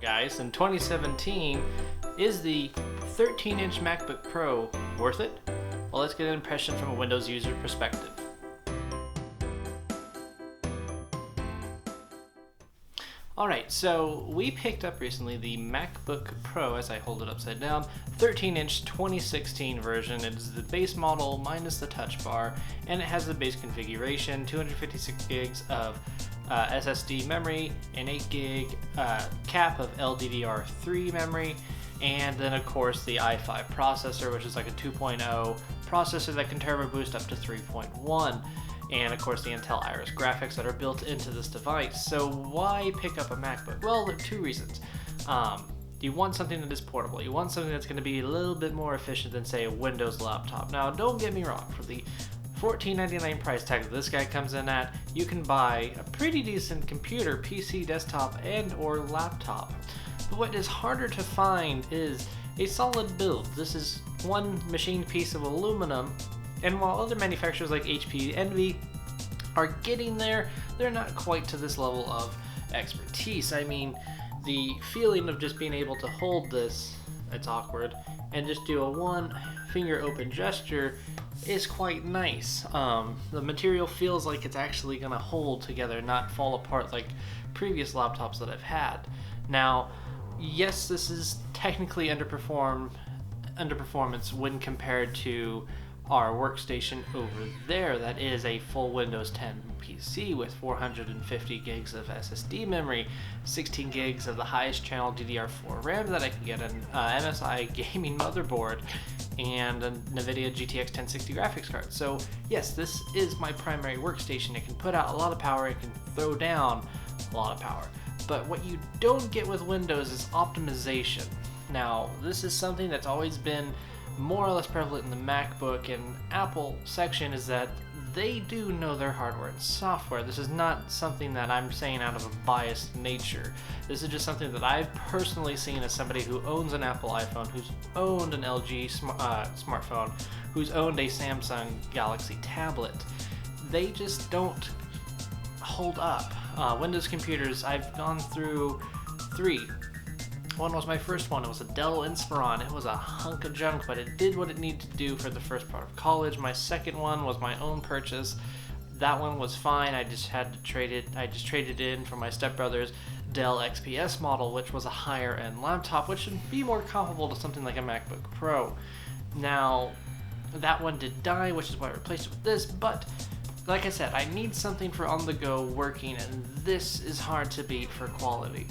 guys, in 2017, is the 13-inch MacBook Pro worth it? Well, let's get an impression from a Windows user perspective. Alright, so we picked up recently the MacBook Pro, as I hold it upside down, 13-inch 2016 version. It is the base model minus the touch bar, and it has the base configuration, 256 gigs of SSD memory, an 8 gig cap of LDDR3 memory, and then of course the i5 processor, which is like a 2.0 processor that can turbo boost up to 3.1. And of course the Intel Iris graphics that are built into this device. So why pick up a MacBook? Well, there are two reasons. You want something that is portable. You want something that's going to be a little bit more efficient than, say, a Windows laptop. Now, don't get me wrong. For the $14.99 price tag that this guy comes in at, you can buy a pretty decent computer, PC, desktop, and or laptop. But what is harder to find is a solid build. This is one machined piece of aluminum. And while other manufacturers like HP, Envy are getting there, they're not quite to this level of expertise. I mean, the feeling of just being able to hold this, it's awkward, and just do a one finger open gesture is quite nice. The material feels like it's actually going to hold together, not fall apart like previous laptops that I've had. Now, yes, this is technically underperformance when compared to our workstation over there. That is a full Windows 10 PC with 450 gigs of SSD memory, 16 gigs of the highest channel DDR4 RAM that I can get, an MSI gaming motherboard, and a NVIDIA GTX 1060 graphics card. So yes, this is my primary workstation. It can put out a lot of power, it can throw down a lot of power. But what you don't get with Windows is optimization. Now, this is something that's always been more or less prevalent in the MacBook and Apple section, is that they do know their hardware and software. This is not something that I'm saying out of a biased nature. This is just something that I've personally seen as somebody who owns an Apple iPhone, who's owned an LG smartphone, who's owned a Samsung Galaxy tablet. They just don't hold up. Windows computers, I've gone through 3. One was my first one. It was a Dell Inspiron. It was a hunk of junk, but it did what it needed to do for the first part of college. My second one was my own purchase. That one was fine. I just had to trade it. I just traded in for my stepbrother's Dell XPS model, which was a higher end laptop, which should be more comparable to something like a MacBook Pro. Now, that one did die, which is why I replaced it with this, but like I said, I need something for on the go working, and this is hard to beat for quality.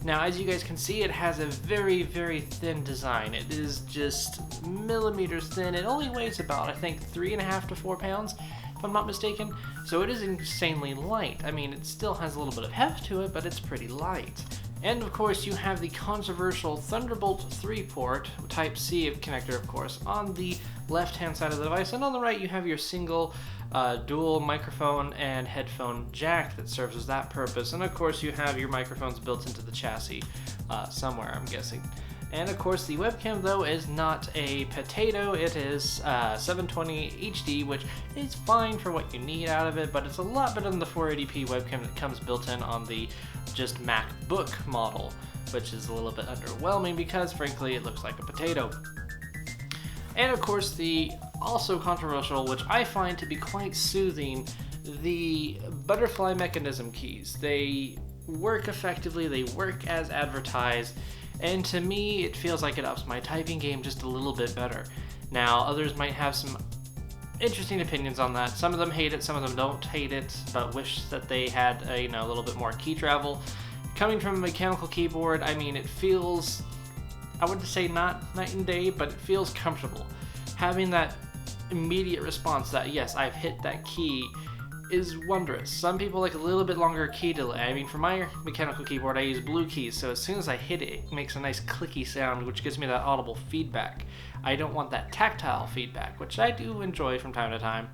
Now, as you guys can see, it has a very, very thin design. It is just millimeters thin. It only weighs about, I think, 3.5 to 4 pounds, if I'm not mistaken. So it is insanely light. I mean, it still has a little bit of heft to it, but it's pretty light. And of course, you have the controversial Thunderbolt 3 port, Type-C connector, of course, on the left-hand side of the device. And on the right, you have your single dual microphone and headphone jack that serves as that purpose. And of course, you have your microphones built into the chassis somewhere, I'm guessing. And of course, the webcam, though, is not a potato. It is 720 HD, which is fine for what you need out of it, but it's a lot better than the 480p webcam that comes built in on the just MacBook model, which is a little bit underwhelming because, frankly, it looks like a potato. And of course, the also controversial, which I find to be quite soothing, the butterfly mechanism keys. They work effectively, they work as advertised, and to me, it feels like it ups my typing game just a little bit better. Now, others might have some interesting opinions on that. Some of them hate it, some of them don't hate it, but wish that they had a little bit more key travel. Coming from a mechanical keyboard, I mean, it feels, I wouldn't say not night and day, but it feels comfortable. Having that immediate response that, yes, I've hit that key, is wondrous. Some people like a little bit longer key delay. I mean, for my mechanical keyboard, I use blue keys, so as soon as I hit it, it makes a nice clicky sound, which gives me that audible feedback. I don't want that tactile feedback, which I do enjoy from time to time,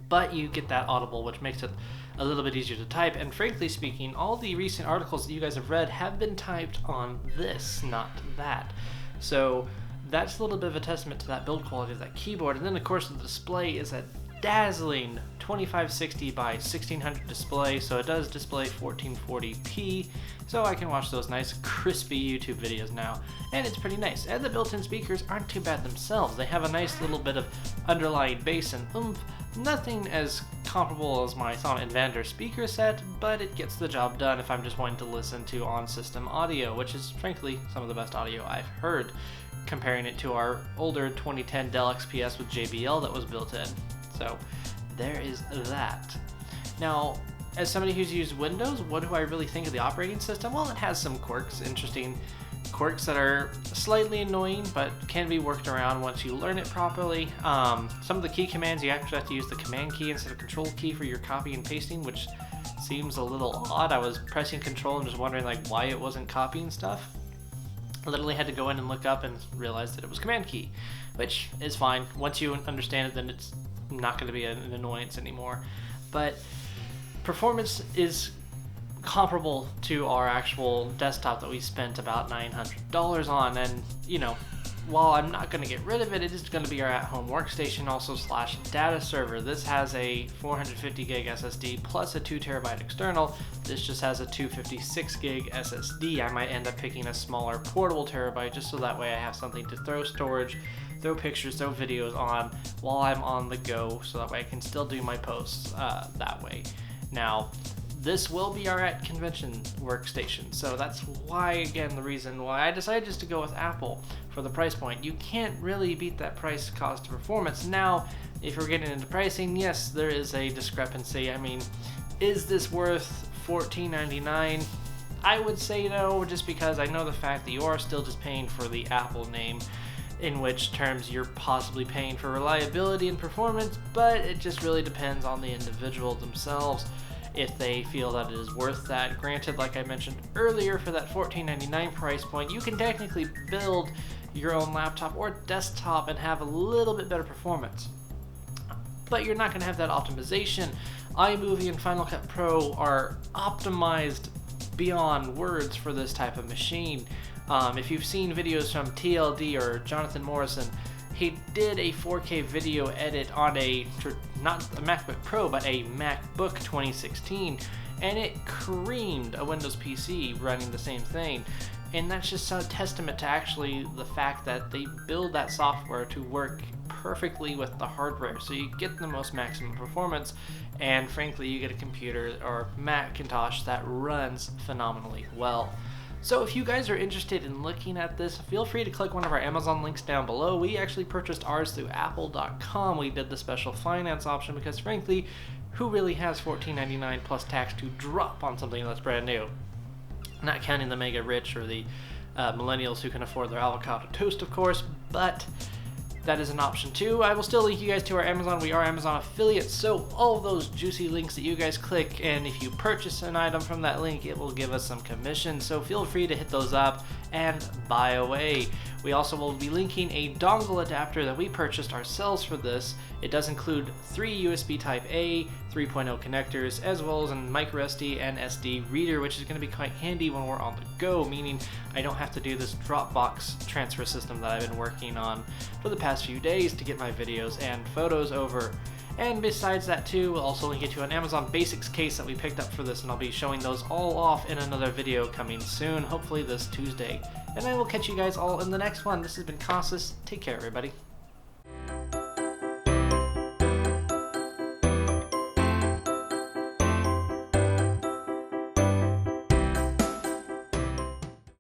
but you get that audible, which makes it a little bit easier to type. And frankly speaking, all the recent articles that you guys have read have been typed on this, not that. So that's a little bit of a testament to that build quality of that keyboard. And then of course the display is at dazzling 2560 by 1600 display, so it does display 1440p, so I can watch those nice crispy YouTube videos now, and it's pretty nice. And the built-in speakers aren't too bad themselves. They have a nice little bit of underlying bass and oomph. Nothing as comparable as my Sonic Invander speaker set, but it gets the job done if I'm just wanting to listen to on-system audio, which is frankly some of the best audio I've heard, comparing it to our older 2010 Dell XPS with JBL that was built in. So there is that. Now, as somebody who's used Windows, what do I really think of the operating system? Well, it has some quirks, interesting quirks that are slightly annoying, but can be worked around once you learn it properly. Some of the key commands, you actually have to use the command key instead of control key for your copy and pasting, which seems a little odd. I was pressing control and just wondering like why it wasn't copying stuff. I literally had to go in and look up and realize that it was command key, which is fine. Once you understand it, then it's not going to be an annoyance anymore. But performance is comparable to our actual desktop that we spent about $900 on, and you know, while I'm not going to get rid of it, it is going to be our at-home workstation, also slash data server. This has a 450 gig SSD plus a 2 terabyte external. This just has a 256 gig SSD. I might end up picking a smaller portable terabyte just so that way I have something to throw storage, throw pictures, throw videos on while I'm on the go, so that way I can still do my posts that way. Now, this will be our at convention workstation, so that's why, again, the reason why I decided just to go with Apple for the price point. You can't really beat that price cost to performance. Now, if you're getting into pricing, yes, there is a discrepancy. I mean, is this worth $14.99? I would say no, just because I know the fact that you are still just paying for the Apple name, in which terms you're possibly paying for reliability and performance, but it just really depends on the individual themselves if they feel that it is worth that. Granted, like I mentioned earlier, for that $14.99 price point, you can technically build your own laptop or desktop and have a little bit better performance, but you're not going to have that optimization. iMovie and Final Cut Pro are optimized beyond words for this type of machine. If you've seen videos from TLD or Jonathan Morrison, he did a 4K video edit on not a MacBook Pro, but a MacBook 2016, and it creamed a Windows PC running the same thing. And that's just a testament to actually the fact that they build that software to work perfectly with the hardware, so you get the most maximum performance, and frankly you get a computer or Macintosh that runs phenomenally well. So if you guys are interested in looking at this, feel free to click one of our Amazon links down below. We actually purchased ours through apple.com. We did the special finance option because frankly, who really has $14.99 plus tax to drop on something that's brand new? Not counting the mega rich or the millennials who can afford their avocado toast, of course, but that is an option too. I will still link you guys to our Amazon. We are Amazon affiliates, so all of those juicy links that you guys click, and if you purchase an item from that link, it will give us some commission, so feel free to hit those up and buy away. We also will be linking a dongle adapter that we purchased ourselves for this. It does include 3 USB Type-A, 3.0 connectors, as well as a microSD and SD reader, which is going to be quite handy when we're on the go, meaning I don't have to do this Dropbox transfer system that I've been working on for the past few days to get my videos and photos over. And besides that too, we'll also link you to an Amazon Basics case that we picked up for this, and I'll be showing those all off in another video coming soon, hopefully this Tuesday. And I will catch you guys all in the next one. This has been Costas. Take care, everybody.